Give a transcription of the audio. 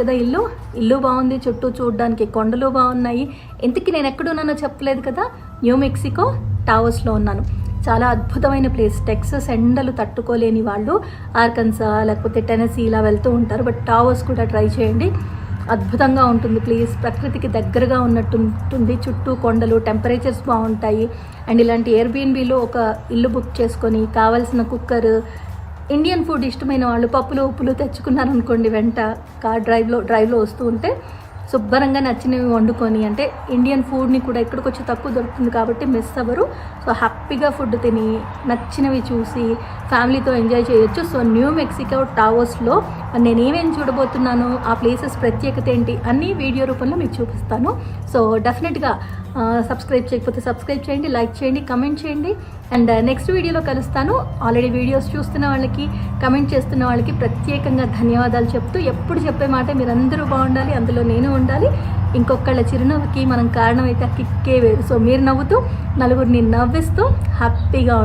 కదా ఇల్లు బాగుంది, చుట్టూ చూడడానికి కొండలు బాగున్నాయి. ఇంతకీ నేను ఎక్కడున్నానో చెప్పలేదు కదా, న్యూ మెక్సికో టావర్స్లో ఉన్నాను. చాలా అద్భుతమైన ప్లేస్. టెక్సస్ ఎండలు తట్టుకోలేని వాళ్ళు ఆర్కన్సా లేకపోతే టెనసీ ఇలా వెళ్తూ ఉంటారు. బట్ టావర్స్ కూడా ట్రై చేయండి, అద్భుతంగా ఉంటుంది ప్లేస్. ప్రకృతికి దగ్గరగా ఉన్నట్టు ఉంటుంది, చుట్టూ కొండలు, టెంపరేచర్స్ బాగుంటాయి. అండ్ ఇలాంటి ఎయిర్బిఎన్బిలో ఒక ఇల్లు బుక్ చేసుకొని కావాల్సిన కుక్కర్, ఇండియన్ ఫుడ్ ఇష్టమైన వాళ్ళు పప్పులు ఉప్పులు తెచ్చుకున్నారనుకోండి, వెంట కార్ డ్రైవ్లో వస్తూ ఉంటే శుభ్రంగా నచ్చినవి వండుకొని, అంటే ఇండియన్ ఫుడ్ని కూడా ఇక్కడికి వచ్చి తక్కువ దొరుకుతుంది కాబట్టి మిస్ అవ్వరు. సో హ్యాపీగా ఫుడ్ తిని నచ్చినవి చూసి ఫ్యామిలీతో ఎంజాయ్ చేయొచ్చు. సో న్యూ మెక్సికో టావర్స్లో నేనేమేమి చూడబోతున్నాను, ఆ ప్లేసెస్ ప్రత్యేకత ఏంటి అన్నీ వీడియో రూపంలో మీకు చూపిస్తాను. సో డెఫినెట్గా సబ్స్క్రైబ్ చేయకపోతే సబ్స్క్రైబ్ చేయండి, లైక్ చేయండి, కమెంట్ చేయండి. అండ్ నెక్స్ట్ వీడియోలో కలుస్తాను. ఆల్రెడీ వీడియోస్ చూస్తున్న వాళ్ళకి, కమెంట్ చేస్తున్న వాళ్ళకి ప్రత్యేకంగా ధన్యవాదాలు చెప్తూ, ఎప్పుడు చెప్పే మాట మీరందరూ బాగుండాలి, అందులో నేను ఉండాలి. ఇంకొకళ్ళ చిరునవ్వుకి మనం కారణమైతే ఆ కిక్కే వేరు. సో మీరు నవ్వుతూ నలుగురిని నవ్విస్తూ హ్యాపీగా